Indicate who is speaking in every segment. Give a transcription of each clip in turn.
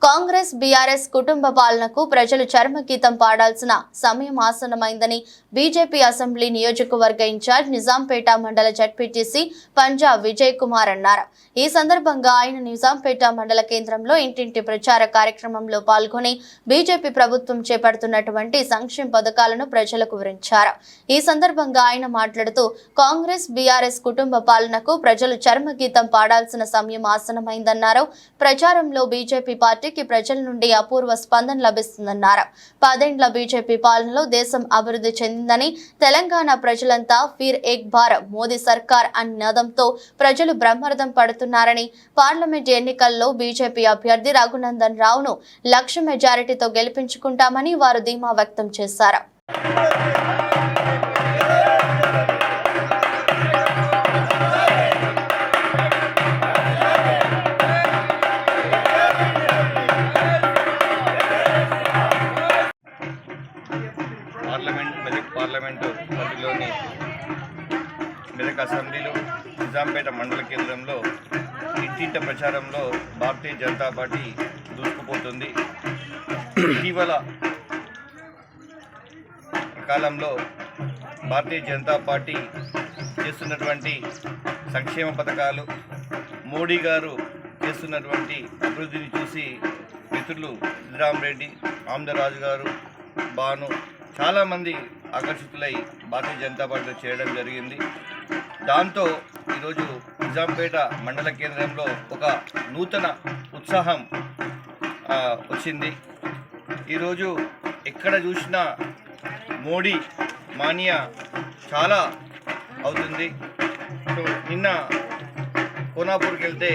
Speaker 1: Congress BRS కుటుంబ పాలనకు ప్రజలు చర్మగీతం పాడాల్సిన సమయం ఆసన్నమైందని బీజేపీ అసెంబ్లీ నియోజకవర్గ ఇన్ఛార్జ్ నిజాంపేట మండల జడ్పీటీసీ పంజాబ్ విజయ్ కుమార్ అన్నారు. ఈ సందర్భంగా ఆయన నిజాంపేట మండల కేంద్రంలో ఇంటింటి ప్రచార కార్యక్రమంలో పాల్గొని బీజేపీ ప్రభుత్వం చేపడుతున్నటువంటి సంక్షేమ పథకాలను ప్రజలకు వివరించారు. ఈ సందర్భంగా ఆయన మాట్లాడుతూ కాంగ్రెస్ బీఆర్ఎస్ కుటుంబ పాలనకు ప్రజలు చర్మగీతం పాడాల్సిన సమయం ఆసన్నమైందన్నారు. ప్రచారంలో బీజేపీ పార్టీకి ప్రజల నుండి అపూర్వ స్పందన లభిస్తుందన్నారు. 10 ఏళ్ల బీజేపీ పాలనలో దేశం అభివృద్ధి చెందిందని, తెలంగాణ ప్రజలంతా ఫిర్ ఏక్ బార్ మోదీ సర్కార్ అనే నినాదంతో ప్రజలు బ్రహ్మరథం పడుతున్నారని, పార్లమెంట్ ఎన్నికల్లో బీజేపీ అభ్యర్థి రఘునందన్ రావును లక్ష మెజారిటీతో గెలిపించుకుంటామని వారు ధీమా వ్యక్తం చేశారు.
Speaker 2: పార్లమెంటు పరిధిలోని మెదక్ అసెంబ్లీలో నిజాంపేట మండల కేంద్రంలో ఇంటింట ప్రచారంలో భారతీయ జనతా పార్టీ దూసుకుపోతుంది. ఇటీవల కాలంలో భారతీయ జనతా పార్టీ చేస్తున్నటువంటి సంక్షేమ పథకాలు, మోడీ గారు చేస్తున్నటువంటి అభివృద్ధిని చూసి మిత్రులు సిద్ధరామరెడ్డి, ఆమదరాజు గారు, బాను చాలామంది ఆకర్షితులై భారతీయ జనతా పార్టీలో చేయడం జరిగింది. దాంతో ఈరోజు నిజాంపేట మండల కేంద్రంలో ఒక నూతన ఉత్సాహం వచ్చింది. ఈరోజు ఎక్కడ చూసినా మోడీ మానియా చాలా అవుతుంది. సో నిన్న కోనాపూర్కి వెళ్తే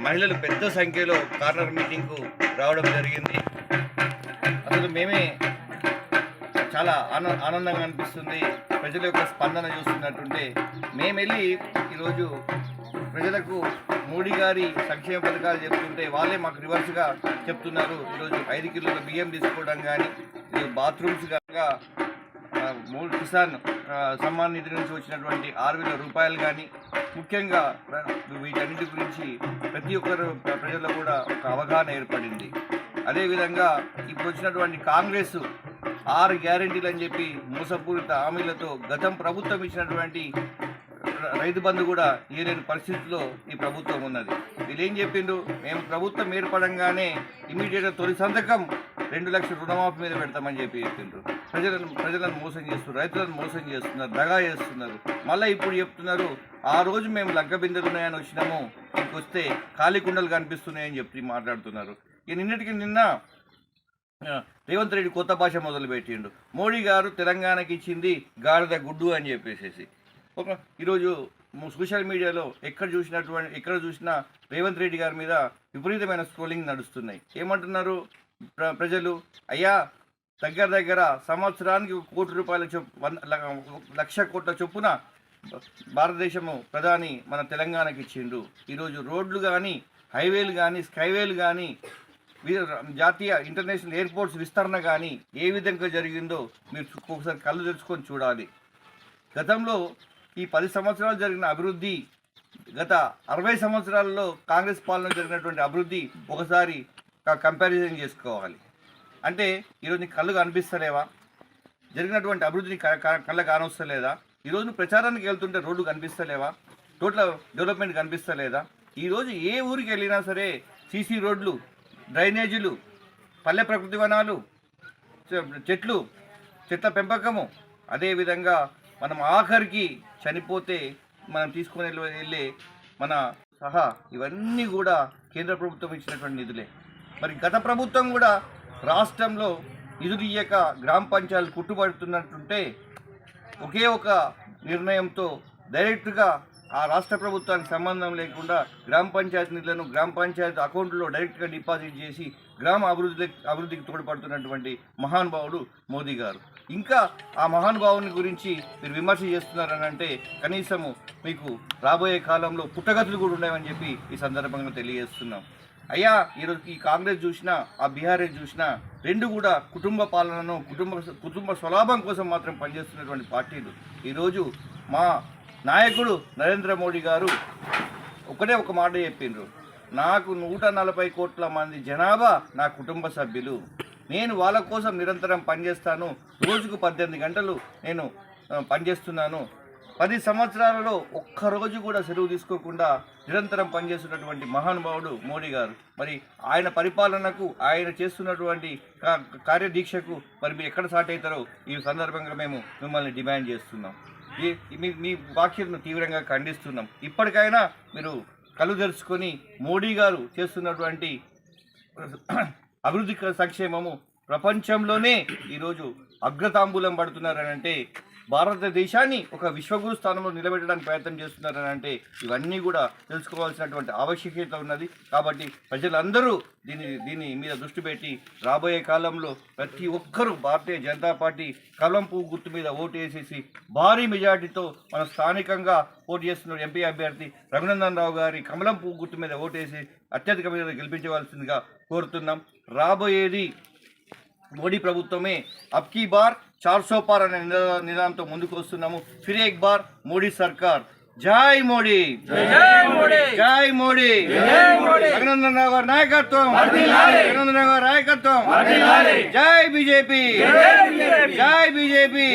Speaker 2: మహిళలు పెద్ద సంఖ్యలో కార్నర్ మీటింగ్కు రావడం జరిగింది. అసలు మేమే చాలా ఆనందంగా అనిపిస్తుంది. ప్రజల యొక్క స్పందన చూస్తున్నట్టుంటే మేము వెళ్ళి ఈరోజు ప్రజలకు మోడీ గారి సంక్షేమ పథకాలు చెప్తుంటే వాళ్ళే మాకు రివర్స్గా చెప్తున్నారు. ఈరోజు 5 కిలోల బియ్యం తీసుకోవడం కానీ, బాత్రూమ్స్ కాగా కిసాన్ సమ్మాన్ నిధి నుంచి వచ్చినటువంటి 6,000 రూపాయలు కానీ, ముఖ్యంగా వీటన్నిటి గురించి ప్రతి ఒక్కరు ప్రజల్లో కూడా ఒక అవగాహన ఏర్పడింది. అదేవిధంగా ఇప్పుడు వచ్చినటువంటి కాంగ్రెస్ 6 గ్యారెంటీలు అని చెప్పి మోసపూరిత హామీలతో గతం ప్రభుత్వం ఇచ్చినటువంటి రైతు బంధు కూడా ఇయ్యలేని పరిస్థితిలో ఈ ప్రభుత్వం ఉన్నది. వీళ్ళు ఏం చెప్పిండ్రు, మేము ప్రభుత్వం ఏర్పడంగానే ఇమీడియట్గా తొలి సంతకం 2 లక్షల రుణమాఫీ మీద పెడతామని చెప్పి చెప్పిండ్రు. ప్రజలను మోసం చేస్తున్నారు, రైతులను మోసం చేస్తున్నారు, దగా చేస్తున్నారు. మళ్ళీ ఇప్పుడు చెప్తున్నారు ఆ రోజు మేము లగ్గ బిందెలు ఉన్నాయని వచ్చినాము, ఇంకొస్తే ఖాళీ కుండలు కనిపిస్తున్నాయని చెప్పి మాట్లాడుతున్నారు. నిన్న రేవంత్ రెడ్డి కొత్త భాష మొదలుపెట్టిండు. మోడీ గారు తెలంగాణకి ఇచ్చింది గాడిద గుడ్డు అని చెప్పేసి ఈరోజు సోషల్ మీడియాలో ఎక్కడ చూసినా రేవంత్ రెడ్డి గారి మీద విపరీతమైన స్క్రోలింగ్ నడుస్తున్నాయి. ఏమంటున్నారు ప్రజలు, అయ్యా దగ్గర సంవత్సరానికి 1 కోటి రూపాయల 1,00,000 కోట్ల చొప్పున భారతదేశము ప్రధాని మన తెలంగాణకి ఇచ్చిండు. ఈరోజు రోడ్లు కానీ, హైవేలు కానీ, స్కైవేలు కానీ, జాతీయ ఇంటర్నేషనల్ ఎయిర్పోర్ట్స్ విస్తరణ కానీ ఏ విధంగా జరిగిందో మీరు ఒకసారి కళ్ళు తెరుచుకొని చూడాలి. గతంలో ఈ 10 సంవత్సరాలు జరిగిన అభివృద్ధి, గత 60 సంవత్సరాలలో కాంగ్రెస్ పాలన జరిగినటువంటి అభివృద్ధి ఒకసారి కంపారిజన్ చేసుకోవాలి. అంటే ఈరోజు నీకు కళ్ళు కనిపిస్తలేవా? జరిగినటువంటి అభివృద్ధిని కళ్ళ కానొస్తలేదా? ఈరోజు నువ్వు ప్రచారానికి వెళ్తుంటే రోడ్లు కనిపిస్తలేవా? Total development కనిపిస్తలేదా? ఈరోజు ఏ ఊరికి వెళ్ళినా సరే సీసీ రోడ్లు, డ్రైనేజీలు, పల్లె ప్రకృతి వనాలు, చెట్ల పెంపకము, అదేవిధంగా మనం ఆఖరికి చనిపోతే మనం తీసుకుని వెళ్ళే మన సహా ఇవన్నీ కూడా కేంద్ర ప్రభుత్వం ఇచ్చినటువంటి నిధులే. మరి గత ప్రభుత్వం కూడా రాష్ట్రంలో నిధులు ఇయ్యక గ్రామ పంచాయతీలు కుట్టుబడుతున్నట్టుంటే ఒకే ఒక నిర్ణయంతో డైరెక్ట్గా ఆ రాష్ట్ర ప్రభుత్వానికి సంబంధం లేకుండా గ్రామ పంచాయతీ నిధులను గ్రామ పంచాయతీ అకౌంట్లో డైరెక్ట్గా డిపాజిట్ చేసి గ్రామ అభివృద్ధికి తోడ్పడుతున్నటువంటి మహానుభావుడు మోదీ గారు. ఇంకా ఆ మహానుభావుని గురించి మీరు విమర్శ చేస్తున్నారని అంటే కనీసము మీకు రాబోయే కాలంలో పుట్టగతులు కూడా ఉన్నాయని చెప్పి ఈ సందర్భంగా తెలియజేస్తున్నాం. అయ్యా ఈరోజు ఈ కాంగ్రెస్ చూసినా, ఆ బీఆర్ఎస్ చూసినా, రెండు కూడా కుటుంబ పాలనను, కుటుంబ స్వలాభం కోసం మాత్రం పనిచేస్తున్నటువంటి పార్టీలు. ఈరోజు మా నాయకుడు నరేంద్ర మోడీ గారు ఒకటే ఒక మాట చెప్పిండ్రు, నాకు 140 కోట్ల మంది జనాభా నా కుటుంబ సభ్యులు. నేను వాళ్ళ కోసం నిరంతరం పనిచేస్తాను. రోజుకు 18 గంటలు నేను పనిచేస్తున్నాను. 10 సంవత్సరాలలో ఒక్కరోజు కూడా సెలవు తీసుకోకుండా నిరంతరం పనిచేస్తున్నటువంటి మహానుభావుడు మోడీ గారు. మరి ఆయన పరిపాలనకు, ఆయన చేస్తున్నటువంటి కార్యదీక్షకు మరి మీరు ఎక్కడ సాటి అవుతారో ఈ సందర్భంగా మేము మిమ్మల్ని డిమాండ్ చేస్తున్నాం. మీ వ్యాఖ్యలను తీవ్రంగా ఖండిస్తున్నాం. ఇప్పటికైనా మీరు కళ్ళు తెరుచుకొని మోడీ గారు చేస్తున్నటువంటి అభివృద్ధి సంక్షేమము ప్రపంచంలోనే ఈరోజు అగ్రతాంబూలం పడుతున్నారని అంటే, భారతదేశాన్ని ఒక విశ్వగురు స్థానంలో నిలబెట్టడానికి ప్రయత్నం చేస్తున్నారని అంటే ఇవన్నీ కూడా తెలుసుకోవాల్సినటువంటి ఆవశ్యకత ఉన్నది. కాబట్టి ప్రజలందరూ దీని మీద దృష్టి పెట్టి రాబోయే కాలంలో ప్రతి ఒక్కరూ భారతీయ జనతా పార్టీ కమలం పువ్వు గుర్తు మీద ఓటు వేసేసి భారీ మెజార్టీతో మన స్థానికంగా పోటీ చేస్తున్న ఎంపీ అభ్యర్థి రఘునందన్ రావు గారి కమలం పువ్వు గుర్తు మీద ఓటు వేసి అత్యధిక మీద గెలిపించవలసిందిగా కోరుతున్నాం. రాబోయేది మోడీ ప్రభుత్వమే. అబ్ కీ బార్ 400 పార్ అనే నినాదంతో ముందుకు వస్తున్నాము. ఫిర్ ఏక్ బార్ మోడీ సర్కార్. జై మోడీ, జై మోడీ. రఘునందన్ రావు గారి నాయకత్వం, రఘునందన్ రావు గారి నాయకత్వం. జై బీజేపీ, జై బీజేపీ.